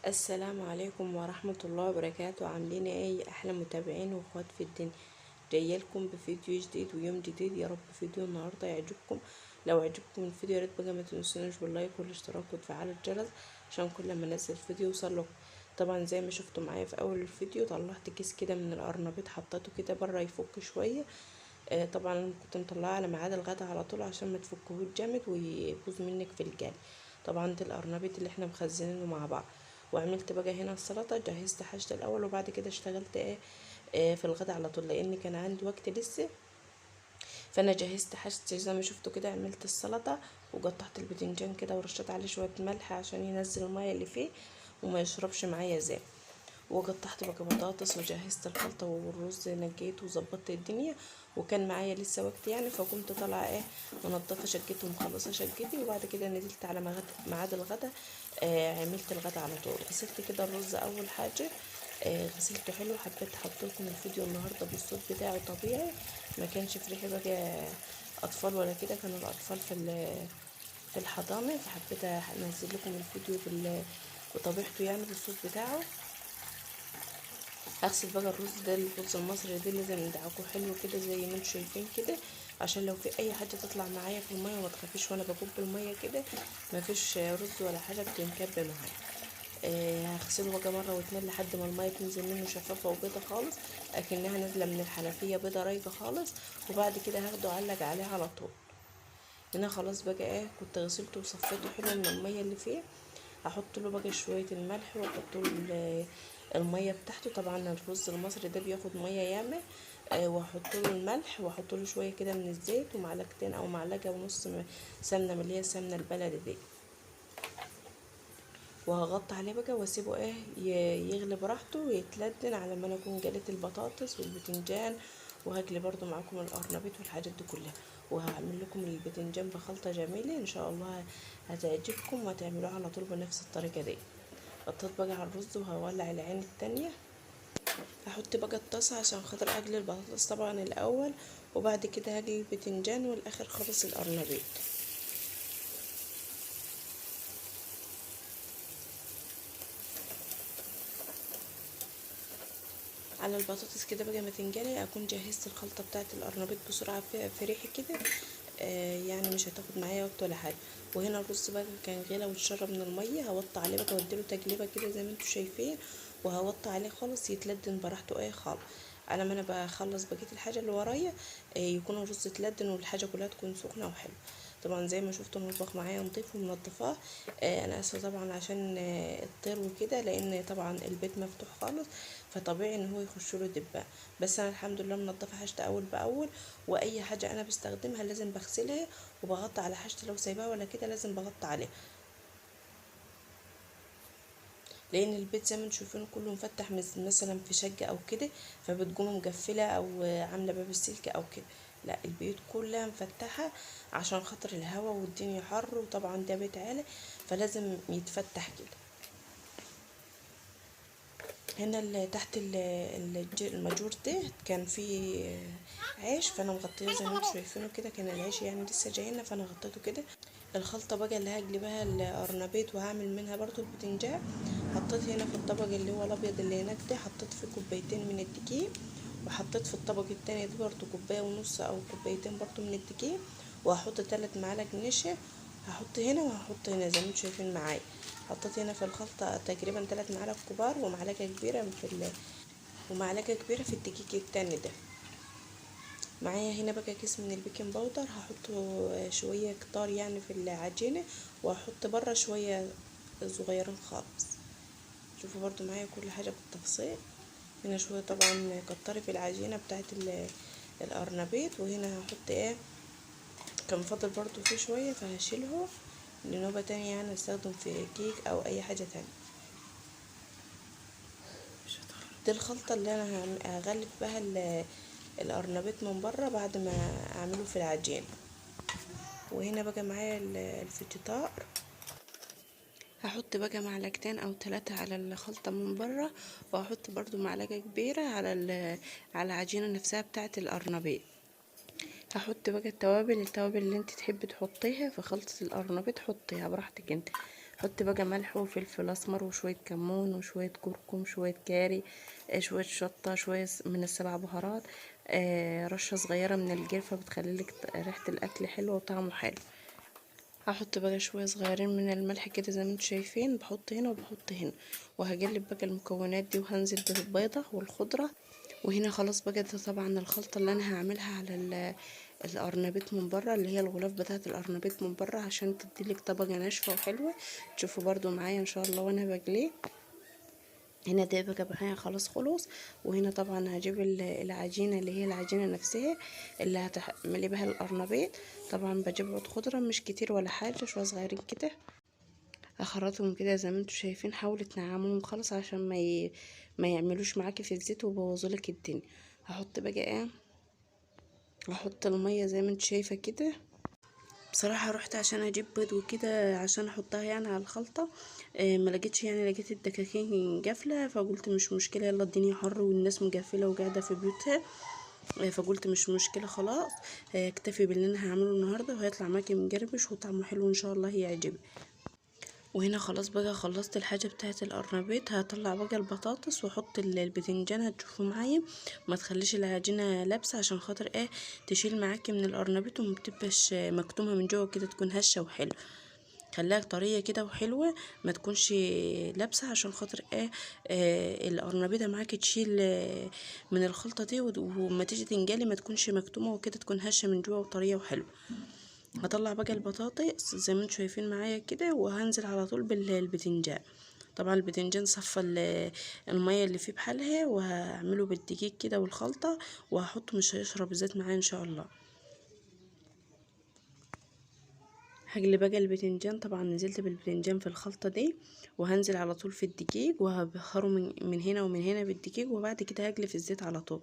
السلام عليكم ورحمة الله وبركاته. عاملين ايه احلى متابعين واخوات في الدنيا؟ جايه لكم بفيديو جديد ويوم جديد. يا رب فيديو النهارده يعجبكم. لو عجبكم الفيديو يا ريت بقى ما تنسونوش باللايك والاشتراك وتفعلوا الجرس عشان كل ما انزل فيديو يوصل لكم. طبعا زي ما شفتوا معايا في اول الفيديو طلعت كيس كده من القرنبيط، حطيته كده بره يفك شويه. طبعا انا كنت مطلعه على ميعاد الغدا على طول عشان ما تفكهوش جامد ويبوظ منك في الجال. طبعا دي القرنبيط اللي احنا مخزنينه مع بعض. وعملت بقى هنا السلطه، جهزت حاجه الاول وبعد كده اشتغلت في الغدا على طول لان كان عندي وقت لسه. فانا جهزت حاجتي زي ما شفتوا كده، عملت السلطه وقطعت البتنجان كده ورشيت عليه شويه ملح عشان ينزل الميه اللي فيه وما يشربش معايا زي. وقطعت بقى بطاطس وجهزت الخلطة والرز، نجيت وظبطت الدنيا. وكان معايا لسه وقت يعني، فقمت طالعة منضفة شقتي ومخلصة شقتي. وبعد كده نزلت على ميعاد الغدا. عملت الغدا على طول. غسلت كده الرز اول حاجة. غسلته حلو. حبيت احط لكم الفيديو النهارده بالصوت بتاعه طبيعي، ما كانش في ريحه بقى اطفال ولا كده، كانوا الاطفال في الحضانه، فحبيت انزل لكم الفيديو بطبيعته يعني بالصوت بتاعه. هغسل بقى الرز ده، الرز المصري ده لازم ندعكه حلو كده زي ما انتم شايفين كده، عشان لو في اي حاجه تطلع معايا في الميه ما تخافيش وانا بكب الميه كده ما فيش رز ولا حاجه بتنكب معايا. هغسله بقى مره واتنين لحد ما الميه تنزل منه شفافه وبيضه خالص، اكنها نازله من الحنفيه بيضه رايقه خالص. وبعد كده هاخده اعلق عليه على طول. هنا خلاص بقى كنت غسلته وصفيته حلو من الميه اللي فيه. هحط له بقى شويه الملح واحط له الميه بتاعته. طبعا الرز المصري ده بياخد ميه ياما. واحط له الملح واحط له شويه كده من الزيت ومعلقتين او معلقه ونص سمنه من اللي هي السمنه البلدي دي. وهغطي عليه بقى واسيبه يغلي براحته ويتلدن على ما انا اكون جليت البطاطس والبتنجان. وهاجلي برضو معاكم القرنبيط والحاجات دي كلها. وهعمل لكم البتنجان بخلطة جميلة ان شاء الله هتعجبكم وهتعملوها على طول بنفس الطريقة دي. حطيت بقى على الرز وهولع العين التانية. هحط بقى الطاسة عشان خاطر اجلي البطاطس طبعا الاول، وبعد كده هاجلي البتنجان والاخر خالص القرنبيط. على البطاطس كده بقى ما تنجلي اكون جهزت الخلطه بتاعه القرنبيط بسرعه في ريحه كده. يعني مش هتاخد معايا وقت ولا حاجه. وهنا الرز بقى كان غلى واتشرب من الميه، هوطي عليه بقى واديله تقليبه كده زي ما انتم شايفين. وهوطي عليه خالص يتلدن براحته خالص. على ما انا بخلص بقيه الحاجه اللي ورايا يكون الرز اتلدن والحاجه كلها تكون سخنه وحلوه. طبعا زي ما شفتوا المطبخ معايا نضيف ومنضفاه. انا اسفه طبعا عشان الطير وكده، لان طبعا البيت مفتوح خالص فطبيعي ان هو يخش له دبان. بس انا الحمد لله منضفه حاجتي اول باول. واي حاجه انا بستخدمها لازم بغسلها وبغطي على حاجتي، لو سايباها ولا كده لازم بغطي عليها، لان البيت زي ما انتم شايفين كله مفتح مثلا في شقه او كده، فبتقوم مقفله او عامله باب السلك او كده. لا، البيوت كلها مفتحه عشان خاطر الهوا والدنيا حر، وطبعا ده بيت عالي فلازم يتفتح كده. هنا تحت الماجور ده كان فيه عيش، فانا مغطيه زي ما انتم شايفينه كده. كان العيش يعني لسه جاينا فانا غطيته كده. الخلطه بقى اللي هاجلي بها القرنبيط وهعمل منها برضو البتنجان، حطيت هنا في الطبق اللي هو الابيض اللي هناك ده حطيت فيه كوبايتين من الدقيق. وحطيت في الطبق التاني ده برضو كوبايه ونص او كوبايتين برضو من الدقيق. وهحط 3 معالق نشا. هحط هنا وهحط هنا زي ما انتم شايفين معايا. حطيت هنا في الخلطة تقريبا 3 معالق كبار ومعلقة كبيرة ومعلقة كبيرة في الدقيق التاني ده. معايا هنا بقى كيس من البيكنج باودر، هحطه شوية كتار يعني في العجينة. وهحط بره شوية صغيرين خالص. شوفوا برضو معايا كل حاجة بالتفصيل. هنا شوية طبعا كتري في العجينة بتاعت القرنبيط. وهنا هحط كان فاضل برضو فيه شوية فهشيله لنوبة تانية يعني استخدم في كيك او اي حاجة تانية. دي الخلطة اللي انا هغلف بها القرنبيط من بره بعد ما اعمله في العجين. وهنا بقى معايا الفيجيتار. هحط بقى معلقتين او 3 على الخلطة من بره، وهحط برضو معلقة كبيرة على العجينة نفسها بتاعة القرنبيط. هحط بقى التوابل اللي انت تحبي تحطيها في خلطة القرنبيط، حطيها براحتك انت. حط بقى ملح وفلفل اسمر وشويه كمون وشويه كركم، شويه كاري، شويه شطه، شويه من السبع بهارات، رشه صغيره من القرفه بتخلي لك ريحه الاكل حلوه وطعمه حلو. هحط بقى شويه صغيرين من الملح كده زي ما انتم شايفين، بحط هنا وبحط هنا، وهقلب بقى المكونات دي وهنزل بالبيضه والخضره. وهنا خلاص بقى ده طبعا الخلطه اللي انا هعملها على القرنبيط من بره، اللي هي الغلاف بتاعه القرنبيط من بره، عشان تديلك طبقه ناشفه وحلوه. تشوفوا برضو معايا ان شاء الله وانا بقليه. هنا ده بقى معايا خلاص خلص. وهنا طبعا هجيب العجينه اللي هي العجينه نفسها اللي هتعملي بها القرنبيط. طبعا بجيب عود خضره مش كتير ولا حاجه، شويه صغيرين كده، اخرطهم كده زي ما انتم شايفين. حاولوا تنعموهم خالص عشان ما يعملوش معاكي في الزيت ويبوظولك الدنيا. هحط بقى ايه، هحط الميه زي ما انت شايفه كده. بصراحه رحت عشان اجيب بيض وكده عشان احطها يعني على الخلطه، ما لقيتش، يعني لقيت الدكاكين قافله، فقلت مش مشكله، يلا الدنيا حر والناس مقفله وقاعده في بيوتها، فقلت مش مشكله خلاص، اكتفي باللي انا هعمله النهارده وهيطلع معاكي مجربش وطعمه حلو ان شاء الله هيعجبك. وهنا خلاص بقى خلصت الحاجه بتاعه القرنبيط. هطلع بقى البطاطس واحط البتنجان. هتشوفوا معايا ما تخليش العجينه لابسه عشان خاطر ايه تشيل معاكي من القرنبيط وما تبقاش مكتومه من جوه كده، تكون هشه وحلوه. خليها طريه كده وحلوه، ما تكونش لابسه عشان خاطر ايه القرنبيطه معاكي تشيل من الخلطه دي، وما تيجي تنجلي ما تكونش مكتومه وكده، تكون هشه من جوه وطريه وحلوه. هطلع بقى البطاطس زي ما انتم شايفين معايا كده، وهنزل على طول بالبتنجان. طبعا البتنجان صفى الميه اللي فيه بحالها، وهعمله بالدقيق كده والخلطه، وهحطه مش هيشرب زيت معايا ان شاء الله. هجلي بقى البتنجان. طبعا نزلت بالبتنجان في الخلطه دي، وهنزل على طول في الدقيق، وهبخره من هنا ومن هنا بالدقيق، وبعد كده هجلي في الزيت على طول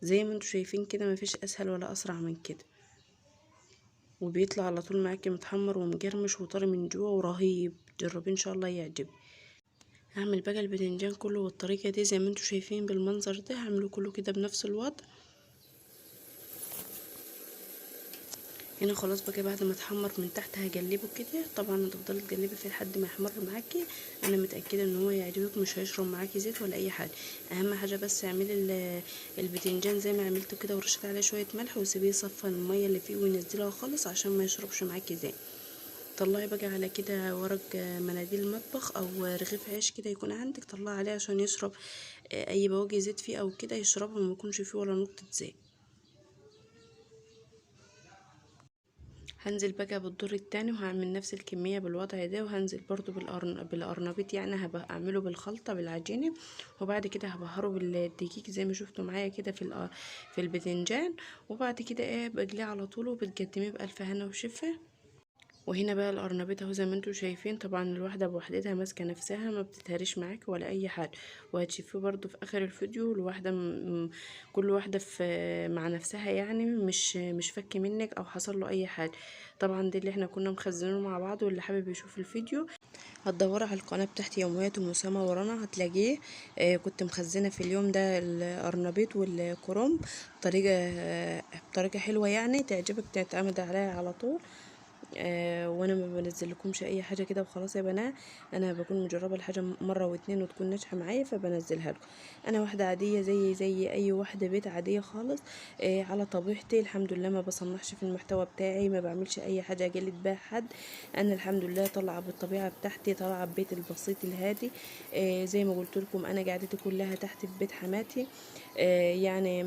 زي ما انتم شايفين كده. مفيش اسهل ولا اسرع من كده، وبيطلع على طول معاكي متحمر ومجرمش وطري من جوه ورهيب. جربي ان شاء الله يعجب. هعمل بقى الباذنجان كله بالطريقه دي زي ما انتم شايفين بالمنظر ده. هعمله كله كده بنفس الوضع. هنا خلاص بقى بعد ما اتحمر من تحت هجلبه كده. طبعا هتفضلي تقلبي فيه لحد ما يحمر معاكي. انا متاكده ان هو يعجبك، مش هيشرب معاكي زيت ولا اي حاجه. اهم حاجه بس اعملي الباذنجان زي ما عملته كده، ورشيت عليه شويه ملح، وسيبيه يصفى الميه اللي فيه وينزلها خالص عشان ما يشربش معاكي زيت. طلعي بقى على كده ورق مناديل مطبخ او رغيف عيش كده يكون عندك، طلعي عليه عشان يشرب اي بواقي زيت فيه او كده يشربها، وما يكونش فيه ولا نقطه زيت. هنزل بقى بالدور التاني وهعمل نفس الكميه بالوضع ده، وهنزل برضو بالقرنبيط، يعني هبقى اعمله بالخلطه بالعجينه، وبعد كده هبهره بالدقيق زي ما شفتوا معايا كده في الباذنجان. وبعد كده ايه بقليه على طول، وبتقدميه بالف هنا وشفا. وهنا بقى القرنبيط اهو زي ما انتم شايفين. طبعا الواحده بوحدتها ماسكه نفسها، ما بتتهريش معاكي ولا اي حاجه. وهتشوفيه برضو في اخر الفيديو الواحده كل واحده في مع نفسها، يعني مش فك منك او حصل له اي حاجه. طبعا دي اللي احنا كنا مخزنينه مع بعض، واللي حابب يشوف الفيديو هتدوروا على القناه بتاعتي يوميات ام اسامه ورانا هتلاقيه. كنت مخزنه في اليوم ده القرنبيط والكرنب بطريقه حلوه يعني تعجبك، تعتمد عليها على طول. وانا ما بنزلكمش اي حاجه كده وخلاص يا بنات. انا بكون مجربه الحاجه مره واتنين وتكون ناجحه معايا فبنزلها لكم. انا واحده عاديه زي اي واحده بيت عاديه خالص، على طبيعتي الحمد لله. ما بصنعش في المحتوى بتاعي، ما بعملش اي حاجه اجلد بها حد. انا الحمد لله طالعه بالطبيعه بتاعتي، طالعه ببيت البسيط الهادي. زي ما قلت لكم انا قعدتي كلها تحت في بيت حماتي. يعني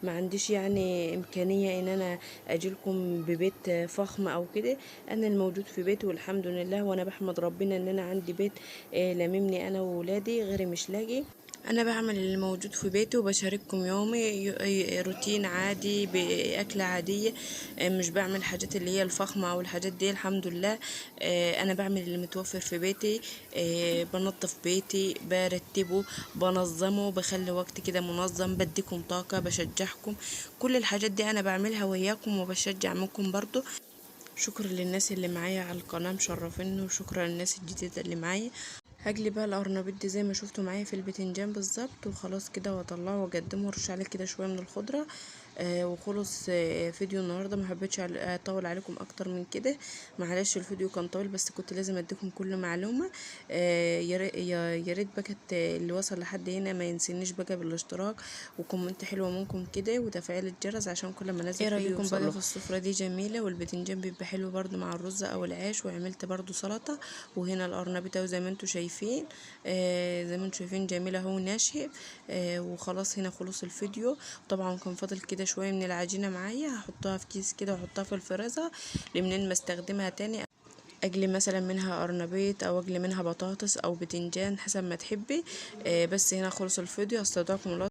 ما عنديش يعني امكانيه ان انا اجيلكم ببيت فخم او كده. انا الموجود في بيتي والحمد لله، وانا بحمد ربنا ان انا عندي بيت لاممني انا وولادي، غيري مش لاقي. انا بعمل اللي موجود في بيتي وبشارككم يومي روتين عادي باكله عاديه. مش بعمل حاجات اللي هي الفخمه او الحاجات دي الحمد لله. انا بعمل اللي متوفر في بيتي. بنظف بيتي، برتبه، بنظمه، بخلي وقت كده منظم، بديكم طاقه، بشجعكم. كل الحاجات دي انا بعملها وياكم وبشجع منكم برضو. شكرا للناس اللي معايا على القناه مشرفيني، وشكرا للناس الجديده اللي معايا. هجلي بقى القرنبيط دي زي ما شفتوا معايا في البتنجان بالظبط، وخلاص كده واطلعه واقدمه وارش عليه كده شويه من الخضره. وخلص فيديو النهارده. ما حبيتش اطول عليكم اكتر من كده، معلش الفيديو كان طويل بس كنت لازم اديكم كل معلومه. يا ريت بقى اللي وصل لحد هنا ما ينسينيش بقى بالاشتراك وكومنت حلوه منكم كده وتفعيل الجرس عشان كل ما انزل فيديو يوصل بقى. في السفره دي جميله، والبتنجان بيبقى حلو برده مع الرز او العيش، وعملت برده سلطه. وهنا القرنبيط بتاعه زي ما انتم شايفين، زي ما انتم شايفين جميل اهو ناشف. وخلاص هنا خلص الفيديو. طبعا كان فاضل كده شويه من العجينه معايا، هحطها في كيس كده واحطها في الفريزر لمنين ما استخدمها تاني. اجلي مثلا منها قرنبيط او اجلي منها بطاطس او بتنجان حسب ما تحبي. بس هنا خلص الفيديو، استودعكم الله.